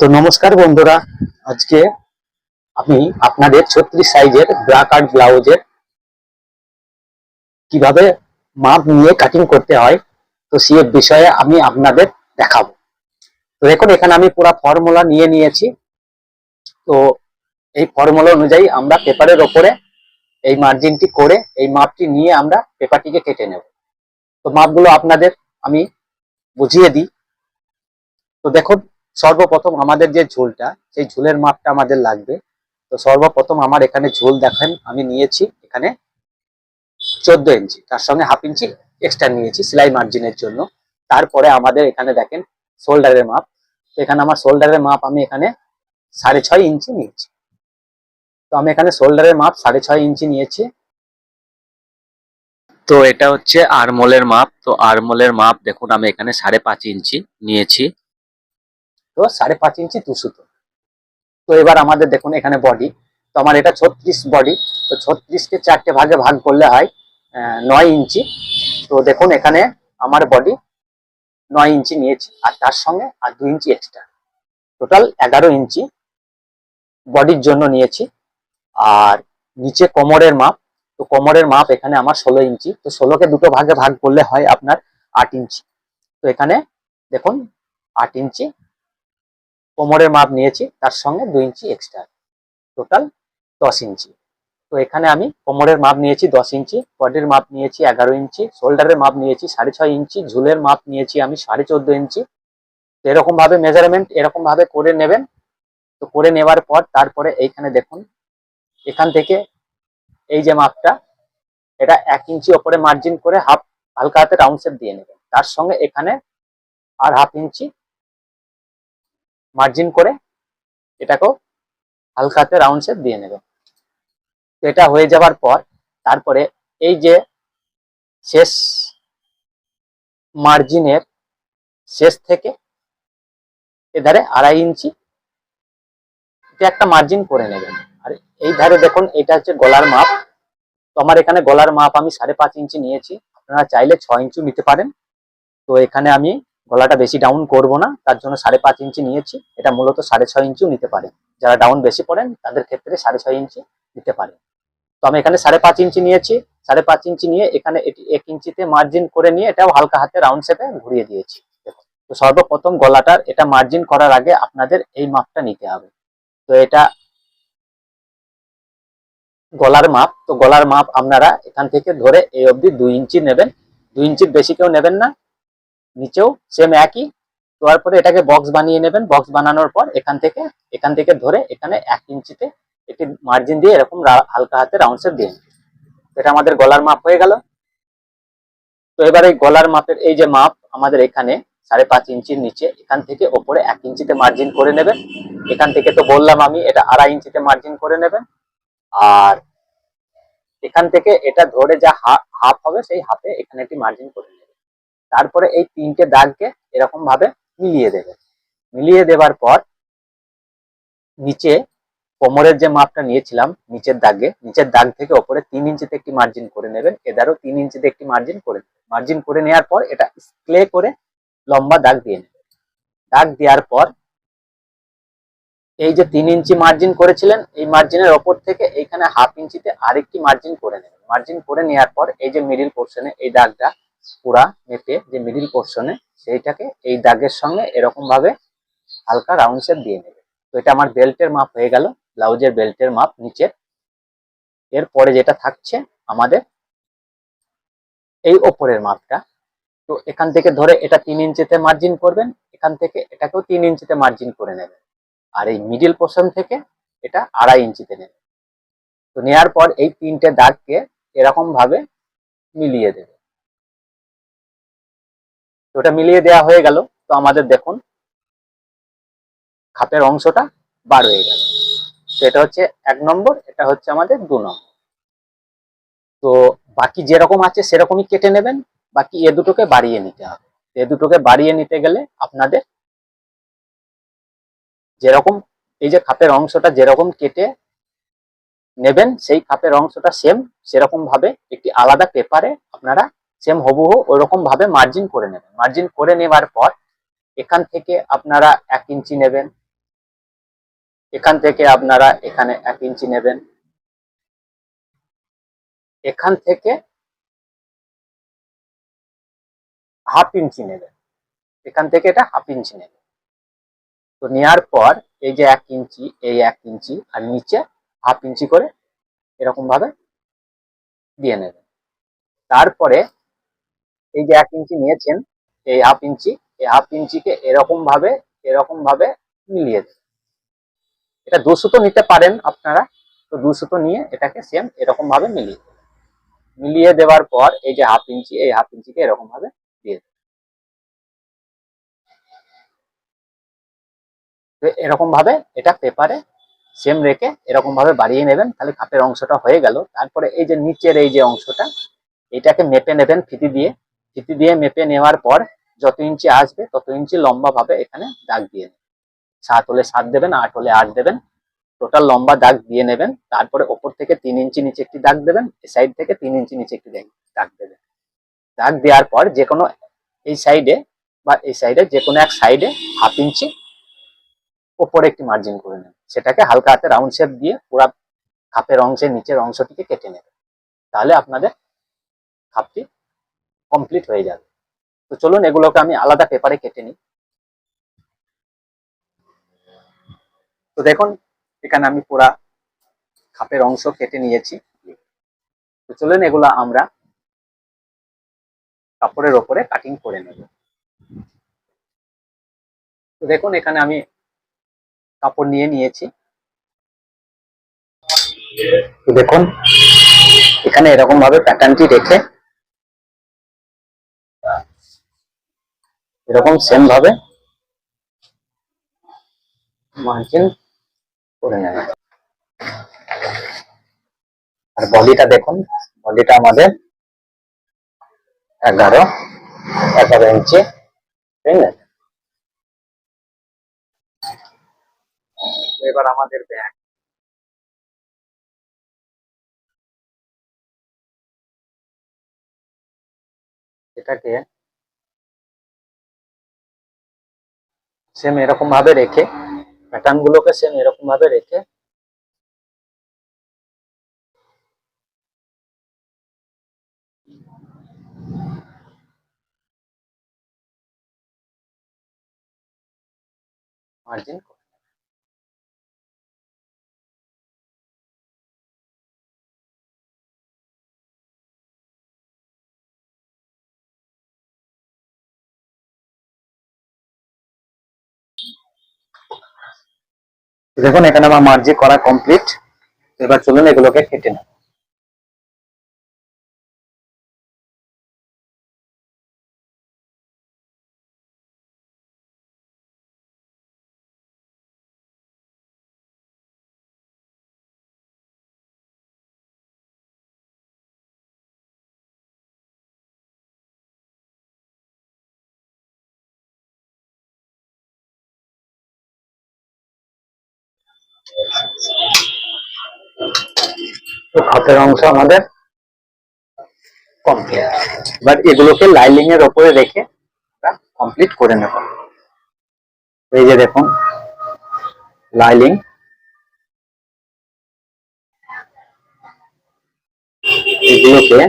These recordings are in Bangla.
তো নমস্কার বন্ধুরা, আজকে আমি আপনাদের 36 সাইজের ব্রা কাট ব্লাউজের কিভাবে মাপ নিয়ে কাটিং করতে হয় তো সেই বিষয়ে আমি আপনাদের দেখাবো। তো দেখুন, এখানে আমি পুরো ফর্মুলা নিয়ে নিয়েছি। তো এই ফর্মুলা অনুযায়ী আমরা পেপারের ওপরে এই মার্জিনটি করে এই মাপটি নিয়ে আমরা পেপারটিকে কেটে নেব। তো মাপগুলো আপনাদের আমি বুঝিয়ে দিই। তো দেখুন, সর্বপ্রথম আমাদের যে ঝুলটা, সেই ঝুলের মাপটা আমাদের লাগবে। তো সর্বপ্রথম আমার এখানে ঝুল দেখেন আমি নিয়েছি এখানে 14 ইঞ্চি, তার সঙ্গে হাফ ইঞ্চি এক্সট্রা নিয়েছি সেলাই মার্জিনের জন্য। তারপরে আমাদের এখানে দেখেন শোল্ডারের মাপ। তো এখানে আমার শোল্ডারের মাপ আমি এখানে 6.5 ইঞ্চি নিয়েছি। তো আমি এখানে শোল্ডারের মাপ 6.5 ইঞ্চি নিয়েছি। তো এটা হচ্ছে আর্মহোলের মাপ। তো আর্মহোলের মাপ দেখুন আমি এখানে 5.5 ইঞ্চি নিয়েছি। তো 5.5 ইঞ্চি 2 সুতো। তো এবার আমাদের দেখুন এখানে বডি। তো আমার এটা 36 বডি। তো 36কে 4টে ভাগে ভাগ করলে হয় 9 ইঞ্চি। তো দেখুন এখানে আমার বডি 9 ইঞ্চি নিয়েছি, আর তার সঙ্গে আর 2 ইঞ্চি এক্সট্রা, টোটাল 11 ইঞ্চি বডির জন্য নিয়েছি। আর নিচে কোমরের মাপ। তো কোমরের মাপ এখানে আমার 16 ইঞ্চি। তো 16কে দুটো ভাগে ভাগ করলে হয় আপনার 8 ইঞ্চি। তো এখানে দেখুন 8 ইঞ্চি কোমরের মাপ নিয়েছি, তার সঙ্গে 2 ইঞ্চি এক্সট্রা, টোটাল 10 ইঞ্চি। তো এখানে আমি কোমরের মাপ নিয়েছি 10 ইঞ্চি, বডির মাপ নিয়েছি 11 ইঞ্চি, শোল্ডারের মাপ নিয়েছি 6.5 ইঞ্চি, ঝুলের মাপ নিয়েছি আমি 14.5 ইঞ্চি। এরকম ভাবে মেজারমেন্ট এরকম ভাবে করে নেবেন। তো করে নেওয়ার পর তারপরে এইখানে দেখুন এখান থেকে এই যে মাপটা, এটা 1 ইঞ্চি ওপরে মার্জিন করে হালকা হাতে রাউন্ড শেপ দিয়ে নেবেন। তার সঙ্গে এখানে আর হাফ ইঞ্চি মার্জিন করে এটাকেও হালকা হাতে রাউন্ড শেপ দিয়ে নেবেন। তো এটা হয়ে যাবার পর তারপরে এই যে শেষ মার্জিনের শেষ থেকে এধারে 2.5 ইঞ্চি একটা মার্জিন করে নেবেন। আর এই ধারে দেখুন এটা হচ্ছে গলার মাপ। তো আমার এখানে গলার মাপ আমি 5.5 ইঞ্চি নিয়েছি, আপনারা চাইলে 6 ইঞ্চি নিতে পারেন। তো এখানে আমি গলাটা বেশি ডাউন করব না, তার জন্য 5.5 ইঞ্চি নিয়েছি। এটা মূলত 6.5 ইঞ্চিও নিতে পারেন, যারা ডাউন বেশি পড়েন তাদের ক্ষেত্রে 6.5 ইঞ্চি নিতে পারেন। তো আমি এখানে 5.5 ইঞ্চি নিয়েছি। 5.5 ইঞ্চি নিয়ে এখানে এটি 1 ইঞ্চিতে মার্জিন করে নিয়ে এটাও হালকা হাতে রাউন্ড শেপে ঘুরিয়ে দিয়েছি। দেখুন, তো সর্বপ্রথম গলাটার এটা মার্জিন করার আগে আপনাদের এই মাপটা নিতে হবে। তো এটা গলার মাপ। তো গলার মাপ আপনারা এখান থেকে ধরে এই অবধি 2 ইঞ্চি নেবেন। 2 ইঞ্চির বেশি কেউ নেবেন না। নিচেও সেম একই। তারপরে এটাকে বক্স বানিয়ে নেবেন। বক্স বানানোর পর এখান থেকে ধরে এখানে 1 ইঞ্চিতে একটি মার্জিন দিয়ে এরকম হালকা হাতে রাউন্ড শেপ দিয়ে নেবেন। এটা আমাদের গলার মাপ হয়ে গেল। তো এবার এই গলার মাপের এই যে মাপ আমাদের এখানে 5.5 ইঞ্চির নিচে এখান থেকে ওপরে 1 ইঞ্চিতে মার্জিন করে নেবেন। এখান থেকে তো বললাম আমি এটা 2.5 ইঞ্চিতে মার্জিন করে নেবেন। আর এখান থেকে এটা ধরে যা হাফ হবে সেই হাফে এখানে একটি মার্জিন করে নেবেন। তারপরে এই 3টে দাগকে এরকম ভাবে মিলিয়ে দেবেন। মিলিয়ে দেবার পর নিচে কোমরের যে মাপটা নিয়েছিলাম নিচের দাগ থেকে ওপরে 3 ইঞ্চিতে একটি মার্জিন করে নেবেন। এদারও 3 ইঞ্চিতে একটি মার্জিন করে নেবেন। মার্জিন করে নেওয়ার পর এটা স্কেলে করে লম্বা দাগ দিয়ে নেবেন। দাগ দেওয়ার পর এই যে 3 ইঞ্চি মার্জিন করেছিলেন, এই মার্জিনের ওপর থেকে এইখানে হাফ ইঞ্চিতে আরেকটি মার্জিন করে নেবেন। মার্জিন করে নেওয়ার পর এই যে মিডিল পোর্শনে এই দাগটা পুরা মেপে যে মিডিল পোর্শনে সেইটাকে এই দাগের সঙ্গে এরকম ভাবে হালকা রাউন্ড শেপ দিয়ে নেবে। তো এটা আমার বেল্টের মাপ হয়ে গেল, ব্লাউজের বেল্টের মাপ নিচের। এরপরে যেটা থাকছে আমাদের এই ওপরের মাপটা। তো এখান থেকে ধরে এটা 3 ইঞ্চিতে মার্জিন করবেন, এখান থেকে এটাকেও 3 ইঞ্চিতে মার্জিন করে নেবেন। আর এই মিডিল পোর্শন থেকে এটা 2.5 ইঞ্চিতে নেবেন। তো নেওয়ার পর এই 3টে দাগকে এরকম ভাবে মিলিয়ে দেবে। তো ওটা মিলিয়ে দেওয়া হয়ে গেল। তো আমাদের দেখুন খাপের অংশটা বার হয়ে গেল। তো এটা হচ্ছে 1 নম্বর, এটা হচ্ছে আমাদের 2 নম্বর। তো বাকি যেরকম আছে সেরকমই কেটে নেবেন। বাকি এ দুটোকে বাড়িয়ে নিতে হবে। এ দুটোকে বাড়িয়ে নিতে গেলে আপনাদের যেরকম এই যে খাপের অংশটা যেরকম কেটে নেবেন সেই খাপের অংশটা সেরকম ভাবে একটি আলাদা পেপারে আপনারা সেম হুবহু ওইরকম ভাবে মার্জিন করে নেবেন। মার্জিন করে নেওয়ার পর এখান থেকে আপনারা 1 ইঞ্চি নেবেন, এখান থেকে আপনারা এখানে 1 ইঞ্চি নেবেন, এখান থেকে 1/2 ইঞ্চি নেবেন, এখান থেকে এটা 1/2 ইঞ্চি নেবেন। তো নেওয়ার পর এই যে 1 ইঞ্চি, এই 1 ইঞ্চি আর নিচে 1/2 ইঞ্চি করে এরকম ভাবে দিয়ে নেবেন। তারপরে এই যে 1 ইঞ্চি নিয়েছেন, এই 1/2 ইঞ্চি, এই 1/2 ইঞ্চিকে এরকম ভাবে মিলিয়ে দেবেন। এটা 2 সুতো নিতে পারেন আপনারা, তো 2 সুতো নিয়ে এটাকে সেম এরকম ভাবে মিলিয়ে দেওয়ার পর এই যে 1/2 ইঞ্চি, এই 1/2 ইঞ্চিকে এরকম ভাবে দিয়ে দেবেন। তো এরকম ভাবে এটা পেপারে সেম রেখে এরকম ভাবে বাড়িয়ে নেবেন, তাহলে কাপের অংশটা হয়ে গেল। তারপরে এই যে নিচের এই যে অংশটা, এটাকে মেপে নেবেন ফিতি দিয়ে মেপে নেওয়ার পর যত ইঞ্চি আসবে তত ইঞ্চি লম্বা ভাবে এখানে দাগ দিয়ে নেবেন। 7 হলে 7 দেবেন, 8 হলে 8 দেবেন, টোটাল লম্বা দাগ দিয়ে নেবেন। তারপরে ওপর থেকে 3 ইঞ্চি নিচে একটি দাগ দেবেন, সাইড থেকে 3 ইঞ্চি নিচে একটি দাগ দেবেন। দাগ দেওয়ার পর যে কোনো এই সাইডে বা এই সাইডে যে কোনো এক সাইডে 1/2 ইঞ্চি ওপরে একটি মার্জিন করে নেবেন। সেটাকে হালকা হাতে রাউন্ড শেপ দিয়ে পুরো খাপের অংশের নিচের অংশটিকে কেটে নেবেন, তাহলে আপনাদের খাপটি কমপ্লিট হয়ে যাবে। তো চলুন এগুলোকে আমি আলাদা পেপারে কেটে নিই। তো দেখুন এখানে আমি পুরা খাপের অংশ কেটে নিয়েছি। তো চলুন এগুলো আমরা কাপড়ের ওপরে কাটিং করে নেব। তো দেখুন এখানে আমি কাপড় নিয়ে নিয়েছি। তো দেখুন এখানে এরকম ভাবে প্যাটার্নটি রেখে এরকম সেম ভাবে মার্জিন করে নেবেন। আর বডিটা দেখুন, বডিটা আমাদের 11 ইঞ্চি, তাই না? এবার আমাদের ব্যাক, এটাকে সেম এরকম ভাবে রেখে, প্যাটার্ন গুলোকে সেম এরকম ভাবে রেখে মার্জিন। দেখুন এখানে আমার মার্জিন করা কমপ্লিট। এবার চলুন এগুলোকে কেটে নেব। তো হাতের অংশ আমাদের কমপ্লিট। এবার এগুলোকে লাইলিং এর ওপরে রেখে কমপ্লিট করে নেব। এই যে দেখুন লাইলিং, এগুলোকে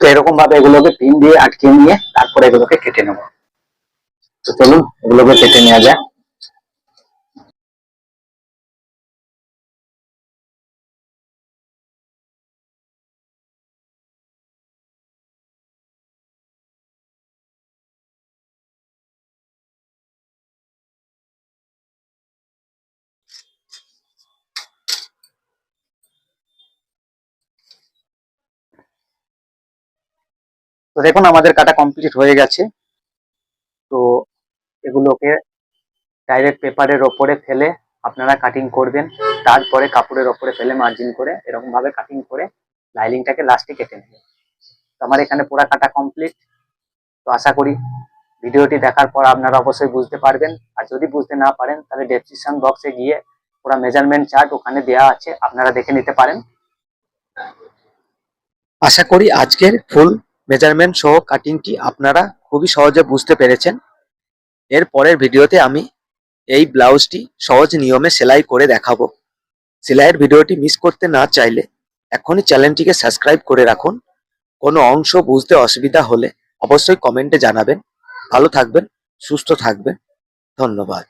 তো এরকম ভাবে এগুলোকে পিন দিয়ে আটকে নিয়ে তারপরে এগুলোকে কেটে নেব। তো চলুন এগুলোকে কেটে নেওয়া যায়। তো দেখুন আমাদের কাটা কমপ্লিট হয়ে গেছে। তো এগুলোকে ডাইরেক্ট পেপারের ওপরে ফেলে আপনারা কাটিং করবেন, তারপরে কাপড়ের ওপরে ফেলে মার্জিন করে এরকম ভাবে কাটিং করে লাইনিংটাকে লাস্টে কেটে নেবেন। তো আমার এখানে পুরা কাটা কমপ্লিট। তো আশা করি ভিডিওটি দেখার পর আপনারা অবশ্যই বুঝতে পারবেন, আর যদি বুঝতে না পারেন তাহলে ডেসক্রিপশন বক্সে গিয়ে পুরা মেজারমেন্ট চার্ট ওখানে দেওয়া আছে, আপনারা দেখে নিতে পারেন। আশা করি আজকের ফুল মেজারমেন্ট সহ কাটিংটি আপনারা খুবই সহজে বুঝতে পেরেছেন। এর পরের ভিডিওতে আমি এই ব্লাউজটি সহজ নিয়মে সেলাই করে দেখাবো। সেলাইয়ের ভিডিওটি মিস করতে না চাইলে এখনই চ্যানেলটিকে সাবস্ক্রাইব করে রাখুন। কোনো অংশ বুঝতে অসুবিধা হলে অবশ্যই কমেন্টে জানাবেন। ভালো থাকবেন, সুস্থ থাকবেন। ধন্যবাদ।